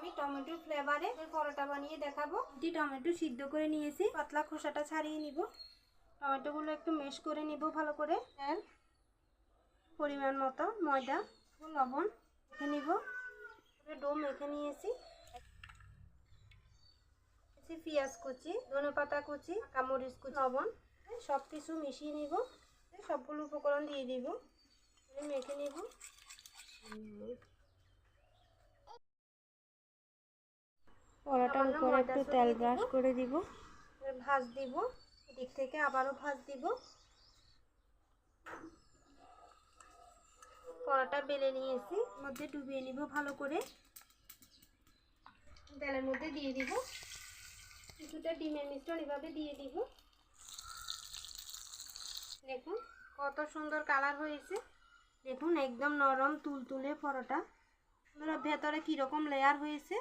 আমি টমেটো ফ্লেভারে পরোটা বানিয়ে দেখাবো। টমেটো সিদ্ধ করে নিয়েছি, পাতলা খোসাটা ছাড়িয়ে নিব। টমেটোগুলো একটু ম্যাশ করে নিব ভালো করে। তেল, পরিমাণ মতো ময়দা, লবণ মেখে নিব। ডো মেখে নিয়েছি। পেঁয়াজ কুচি, ধনেপাতা কুচি, কাঁচামরিচ কুচি, লবণ সব কিছু মিশিয়ে নিব। সবগুলো উপকরণ দিয়ে দিব, মেখে নিব। পরোটার উপরে একটু তেল ব্রাশ করে দিব, ভাজ দিব। এদিক থেকে আবারও ভাজ দিব। পরোটা বেলে নিয়েছি, মধ্যে ডুবিয়ে নিব ভালো করে। তেলের মধ্যে দিয়ে দিব, কিছুটা ডিমের মিশ্রণ এভাবে দিয়ে দিব। দেখুন কত সুন্দর কালার হয়েছে। দেখুন একদম নরম তুলতুলে পরোটা। ভেতরে কীরকম লেয়ার হয়েছে।